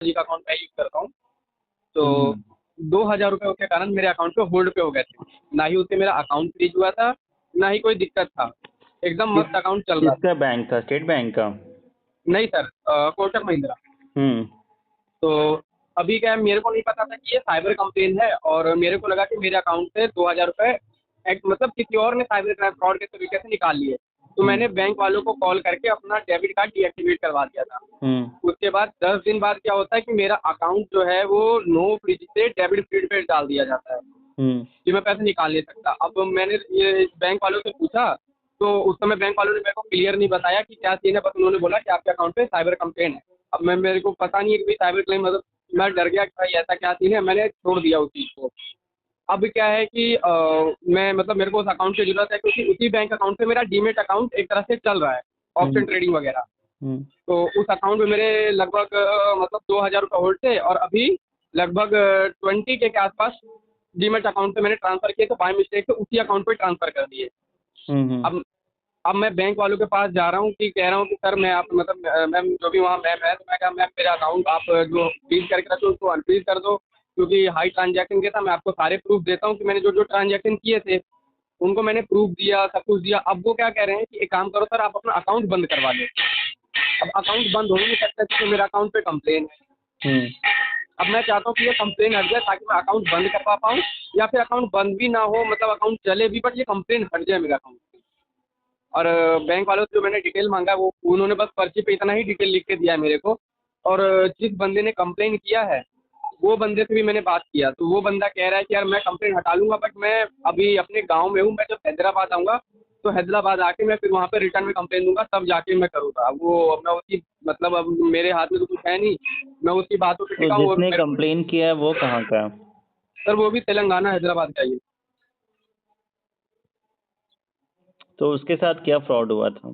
जी का अकाउंट मैं यूज़ करता हूँ। तो हम्म। 2,000 रुपये के कारण मेरे अकाउंट पे होल्ड पे हो गए थे। ना ही उससे मेरा अकाउंट फ्रीज हुआ था, ना ही कोई दिक्कत था। एकदम किस मस्त अकाउंट चल रहा था। किसका बैंक था, स्टेट बैंक का? नहीं सर, कोटक महिंद्रा। हम्म। तो अभी क्या है, मेरे को नहीं पता था कि ये साइबर कंप्लेन है, और मेरे को लगा कि मेरे अकाउंट से 2,000 रुपये एक मतलब किसी और ने साइबर फ्रॉड के तरीके से निकाल लिए। तो हम्म। मैंने बैंक वालों को कॉल करके अपना डेबिट कार्ड डीएक्टिवेट करवा दिया था। हम्म। उसके बाद 10 दिन बाद क्या होता है कि मेरा अकाउंट जो है वो नो फ्रीज से डेबिट फीड पे डाल दिया जाता है हम्म। कि मैं पैसे निकाल नहीं सकता। अब मैंने ये बैंक वालों से पूछा, तो उस समय बैंक वालों ने मेरे को क्लियर नहीं बताया कि क्या सीन है, बस उन्होंने बोला कि आपके अकाउंट पे साइबर कंप्लेन है। अब मेरे को पता नहीं है कि भाई साइबर क्लेम मतलब, मैं डर गया कि भाई ऐसा क्या सीन है, मैंने छोड़ दिया उस चीज़ को। अब क्या है कि मैं मतलब मेरे को उस अकाउंट की ज़रूरत है, क्योंकि उसी बैंक अकाउंट से मेरा डीमेट अकाउंट एक तरह से चल रहा है, हम्म। ऑप्शन ट्रेडिंग वगैरह। हम्म। तो उस अकाउंट में मेरे लगभग मतलब 2,000 रुपये होल्ड थे, और अभी लगभग 20 के आसपास डीमेट अकाउंट पे मैंने ट्रांसफ़र किए, तो बाय मिस्टेक से उसी अकाउंट पे ट्रांसफ़र कर दिए। हम्म। अब अब मैं बैंक वालों के पास जा रहा हूँ कि कह रहा हूँ कि सर मैं आप मतलब मैम जो भी वहाँ मैम है, तो मैं कहा मैम मेरा अकाउंट आप जो फ्रीज करके रखे उसको अनफ्रीज कर दो, क्योंकि हाई ट्रांजैक्शन किया था। मैं आपको सारे प्रूफ देता हूँ कि मैंने जो जो ट्रांजैक्शन किए थे उनको मैंने प्रूफ दिया, सब कुछ दिया। अब वो क्या कह रहे हैं कि एक काम करो सर, आप अपना अकाउंट बंद करवा लो। अब अकाउंट बंद हो ही नहीं सकता क्योंकि मेरा अकाउंट पे कंप्लेन है। हम्म। अब मैं चाहता हूँ कि ये कंप्लेन हट जाए ताकि मैं अकाउंट बंद करवा पाऊँ, या फिर अकाउंट बंद भी ना हो, मतलब अकाउंट चले भी, बट ये कंप्लेन हट जाए मेरा अकाउंट। और बैंक वालों से जो मैंने डिटेल मांगा, वो उन्होंने बस पर्ची पे इतना ही डिटेल लिख के दिया है मेरे को। और जिस बंदे ने कंप्लेन किया है, वो बंदे से भी मैंने बात किया, तो वो बंदा कह रहा है कि यार मैं कंप्लेन हटा लूंगा, बट मैं अभी अपने गांव में हूँ। मैं जब हैदराबाद आऊँगा, तो हैदराबाद आके मैं फिर वहाँ पे रिटर्न में कंप्लेन दूंगा, तब जाके मैं करूँगा वो। अब मैं उसकी मतलब, अब मेरे हाथ में तो कुछ है नहीं, मैं उसकी बातों पे तो टिका हूँ। और जिसने मेरे को कंप्लेन किया है वो कहाँ का है? सर वो भी तेलंगाना हैदराबाद का ही है। तो उसके साथ क्या फ्रॉड हुआ था?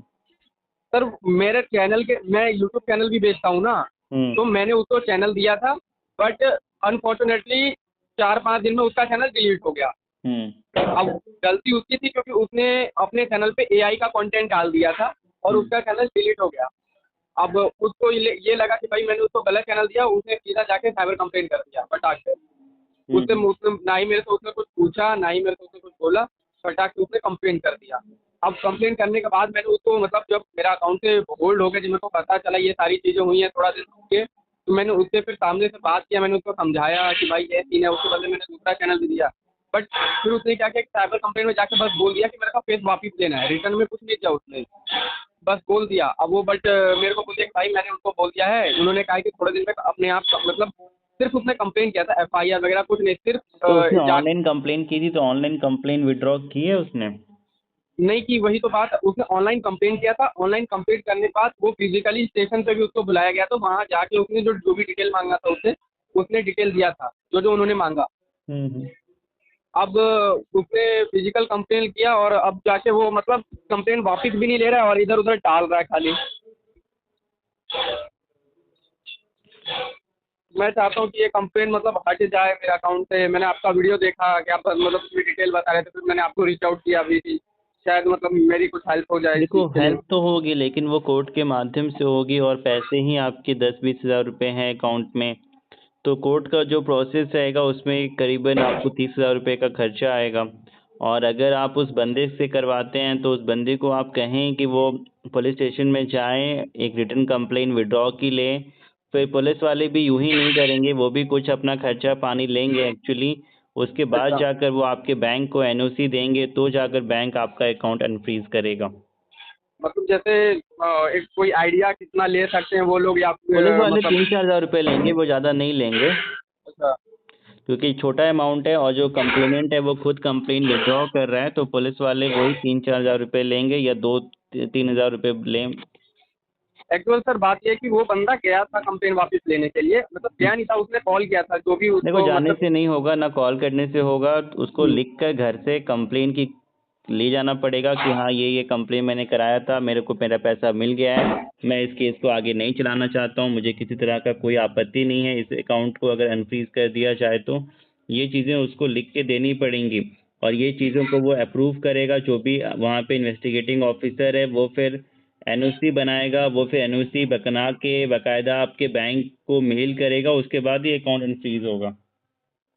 सर मेरे चैनल के, मैं यूट्यूब चैनल भी बेचता हूँ ना, हम्म। तो मैंने उसको चैनल दिया था, बट अनफॉर्चुनेटली 4-5 दिन में उसका चैनल डिलीट हो गया। हम्म। अब गलती उसकी थी, क्योंकि उसने अपने चैनल पे एआई का कंटेंट डाल दिया था, और हम्म। उसका चैनल डिलीट हो गया। अब उसको ये लगा कि भाई मैंने उसको गलत चैनल दिया, उसने सीधा जाके साइबर कंप्लेन कर दिया फटाक से। उससे हम्म। उसने ना ही मेरे से उसने कुछ पूछा, ना ही मेरे से उसने कुछ बोला, फटाक से उसने कंप्लेन कर दिया। अब कंप्लेन करने के बाद मैंने उसको मतलब, जब मेरा अकाउंट से होल्ड हो गया, जब मेरे को पता चला ये सारी चीज़ें हुई हैं थोड़ा दिन के, तो मैंने उससे फिर सामने से बात किया, मैंने उसको समझाया कि भाई ये सीन है। उसके बदले मैंने दूसरा चैनल भी दिया, बट फिर उसने क्या किया कि साइबर कंप्लेन में जाके बस बोल दिया कि मेरे को फेस वापस लेना है, रिटर्न में कुछ नहीं किया उसने, बस बोल दिया। अब वो बट मेरे को बोलते कि भाई मैंने उनको बोल दिया है, उन्होंने कहा कि थोड़े दिन तक अपने आप मतलब, सिर्फ उसने कंप्लेन किया था, एफआईआर वगैरह कुछ नहीं, सिर्फ तो उसने जा ऑनलाइन कंप्लेन की थी, तो ऑनलाइन कंप्लेन विड्रॉ की है उसने? नहीं की। वही तो बात, उसने ऑनलाइन कंप्लेन किया था। ऑनलाइन कंप्लेन करने के बाद वो फिजिकली स्टेशन पे भी उसको बुलाया गया, तो वहाँ जाके उसने जो जो भी डिटेल मांगा था उससे, उसने डिटेल दिया था जो जो उन्होंने मांगा। हम्म। अब उसने फिजिकल कंप्लेन किया, और अब जाके वो मतलब कंप्लेन वापस भी नहीं ले रहा है, और इधर उधर टाल रहा है खाली। मैं चाहता हूँ कि ये कंप्लेन मतलब हट जाए मेरे अकाउंट से। मैंने आपका वीडियो देखा कि आप मतलब उसमें डिटेल बता रहे थे, फिर मैंने आपको रीच आउट किया अभी भी, शायद मतलब मेरी कुछ हेल्प हो जाए इस देखो, चीज़ के लिए। हेल्प तो होगी, लेकिन वो कोर्ट के माध्यम से होगी, और पैसे ही आपके 10-20 हज़ार रुपये हैं अकाउंट में। तो कोर्ट का जो प्रोसेस रहेगा उसमें करीबन आपको 30 हज़ार रुपये का खर्चा आएगा। और अगर आप उस बंदे से करवाते हैं तो उस बंदे को आप कहें कि वो पुलिस स्टेशन में जाएं, एक रिटर्न कंप्लेन विड्रॉ की लें। फिर पुलिस वाले भी यूं ही नहीं करेंगे, वो भी कुछ अपना खर्चा पानी लेंगे एक्चुअली। उसके बाद अच्छा, जाकर वो आपके बैंक को एनओसी देंगे, तो जाकर बैंक आपका अकाउंट अनफ्रीज करेगा। मतलब जैसे एक कोई आइडिया कितना ले सकते हैं वो लोग, या पुलिस वाले मतलब। 3-4 हज़ार रुपये लेंगे, वो ज़्यादा नहीं लेंगे, अच्छा। क्योंकि छोटा अमाउंट है, और जो कंप्लेनेंट है वो खुद कंप्लेन विड्रॉ कर रहा है, तो पुलिस वाले वही 3-4 हज़ार रुपये लेंगे, या 2-3 हज़ार रुपये लें। एक्चुअल सर बात ये है कि वो बंदा गया था कंप्लेन वापस लेने के लिए, मतलब गया नहीं था, उसने कॉल किया था जो भी देखो, उसको जाने मतलब। से नहीं होगा, ना कॉल करने से होगा, तो उसको हम्म, लिख कर घर से कंप्लेन की ले जाना पड़ेगा कि हाँ, ये कंप्लेन मैंने कराया था, मेरे को मेरा पैसा मिल गया है, मैं इस केस को आगे नहीं चलाना चाहता हूँ, मुझे किसी तरह का कोई आपत्ति नहीं है, इस अकाउंट को अगर अनफ्रीज कर दिया जाए तो। ये चीज़ें उसको लिख के देनी पड़ेंगी, और ये चीज़ों को वो अप्रूव करेगा, जो भी वहाँ पे इन्वेस्टिगेटिंग ऑफिसर है वो फिर एनओसी बनाएगा, वो फिर एनओसी बना के बाकायदा आपके बैंक को मेल करेगा, उसके बाद ही अकाउंट अनफ्रीज होगा।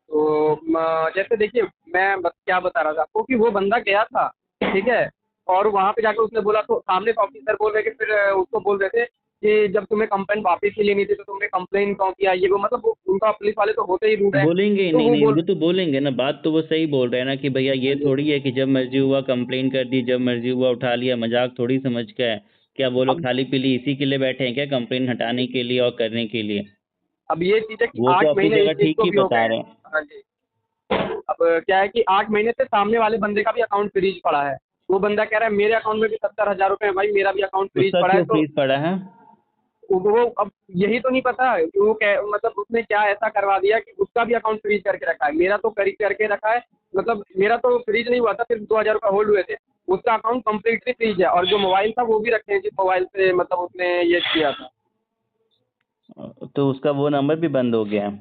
तो जैसे देखिए, क्या बता रहा था आपको कि वो बंदा गया था, ठीक है, और वहाँ पे जाकर उसने बोला, तो सामने से ऑफिसर बोल रहे कि फिर उसको बोल रहे थे कि जब तुम्हें कंप्लेंट वापस ही लेनी थी तो तुमने कंप्लेन क्यों किया, ये वो, मतलब उनका पुलिस वाले तो होते ही रूड है। बोलेंगे ही, तो नहीं वो नहीं, बोल वो तो बोलेंगे ना, बात तो वो सही बोल रहे हैं ना कि भैया ये हाँ जी, थोड़ी है कि जब मर्जी हुआ कंप्लेन कर दी, जब मर्जी हुआ उठा लिया, मजाक थोड़ी समझ के है। क्या वो लोग अब खाली पीली इसी के लिए बैठे हैं क्या, कंप्लेन हटाने के लिए और करने के लिए? अब ये चीज़ है कि वो तो 8 अपनी महीने इस जगह चीज़ ठीक को ही भी हो गए बता हैं। रहे हैं। हाँ जी। अब क्या है कि 8 महीने से सामने वाले बंदे का भी अकाउंट फ्रीज पड़ा है। वो बंदा कह रहा है मेरे अकाउंट में भी 70,000 रुपए हैं भाई, मेरा भी अकाउंट फ्रीज उसका पड़ा है। क्यों तो फ्रीज पड़ा है? वो अब यही तो नहीं पता कि वो मतलब उसने क्या ऐसा करवा दिया कि उसका भी अकाउंट फ्रीज करके रखा है। मेरा तो करी करके रखा है, मतलब मेरा तो फ्रीज नहीं हुआ था, सिर्फ 2,000 रुपये होल्ड हुए थे। उसका अकाउंट कंप्लीटली फ्रीज है, और जो मोबाइल था वो भी रखे हैं जिस मोबाइल से मतलब उसने ये किया था। तो उसका वो नंबर भी बंद हो गया है?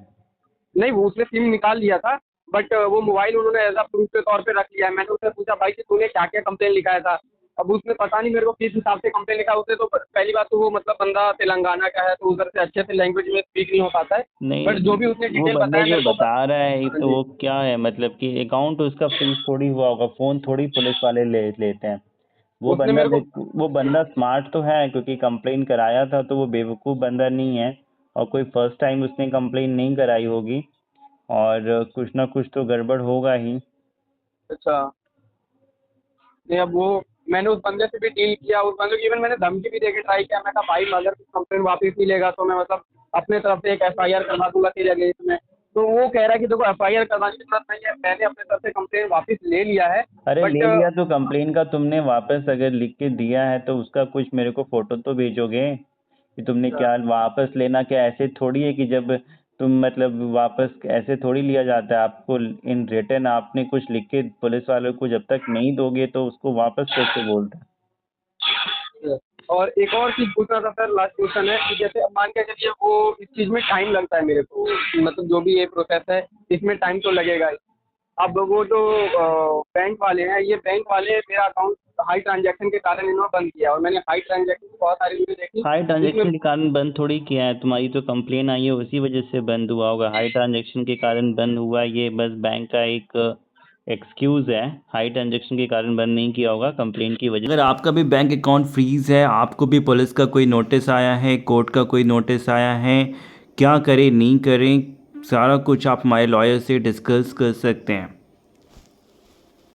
नहीं, वो उसने सिम निकाल लिया था, बट वो मोबाइल उन्होंने एज अ प्रूफ के तौर पे रख लिया है। मैंने उससे पूछा भाई कि तूने क्या क्या कंप्लेन लिखाया था। अब उसने पता नहीं मेरे को किस हिसाब से कंप्लेन लिखा। उसने तो पहली बात तो वो मतलब बंदा तेलंगाना का है, तो उधर से अच्छे से लैंग्वेज में स्पीक नहीं हो पाता है। नहीं, बट जो भी उसने वो डिटेल बंदा बताया जो मेरे को बता रहा है हाँ तो जी। वो क्या है, मतलब कि अकाउंट उसका फ्रीज थोड़ी हुआ होगा, फोन थोड़ी पुलिस वाले ले लेते हैं। वो उसने बंदा मेरे को देख, वो बंदा स्मार्ट तो है क्योंकि कंप्लेन कराया था, तो वो बेवकूफ़ बंदा नहीं है। और कोई फर्स्ट टाइम उसने कंप्लेन नहीं कराई होगी, और कुछ ना कुछ तो गड़बड़ होगा ही। अच्छा, नहीं अब वो मैंने उस बंदे से भी डील किया। उस बंदे को इवन मैंने धमकी भी देके ट्राई किया। मैं कहा भाई अगर कंप्लेन वापस नहीं लेगा तो मैं मतलब अपने तरफ से एक एफआईआर करवा दूंगा तेरे अगेंस्ट में। तो वो कह रहा है कि देखो एफआईआर करवाने की जरूरत नहीं है, मैंने अपने तरफ से कंप्लेन वापस ले लिया है। अरे बट ले लिया तो कंप्लेन का तुमने वापस अगर लिख के दिया है तो उसका कुछ मेरे को फोटो तो भेजोगे कि तुमने क्या वापस लेना। क्या ऐसे थोड़ी है कि जब तुम मतलब वापस ऐसे थोड़ी लिया जाता है आपको इन रिटर्न, आपने कुछ लिख के पुलिस वालों को जब तक नहीं दोगे तो उसको वापस कैसे बोलते हैं? और एक और चीज पूछना था सर, लास्ट क्वेश्चन है कि जैसे अब मान के चलिए वो इस चीज में टाइम लगता है मेरे को, मतलब जो भी ये प्रोसेस है इसमें टाइम तो लगेगा ही। अब वो जो बैंक वाले हैं, ये बैंक वाले मेरा अकाउंट हाई ट्रांजैक्शन के कारण इन्होंने बंद किया, और मैंने हाई ट्रांजैक्शन की बहुत सारी वीडियो देखी हाई जिसमें ट्रांजैक्शन के कारण बंद थोड़ी किया है, तुम्हारी तो कंप्लेन आई है उसी वजह से बंद हुआ होगा। हाई ट्रांजैक्शन के कारण बंद हुआ, ये बस बैंक का एक एक्सक्यूज़ है। हाई ट्रांजैक्शन के कारण बंद नहीं किया होगा, कंप्लेन की वजह। अगर आपका भी बैंक अकाउंट फ्रीज है, आपको भी पुलिस का कोई नोटिस आया है, कोर्ट का कोई नोटिस आया है, क्या करें नहीं करें, सारा कुछ आप हमारे लॉयर से डिस्कस कर सकते हैं।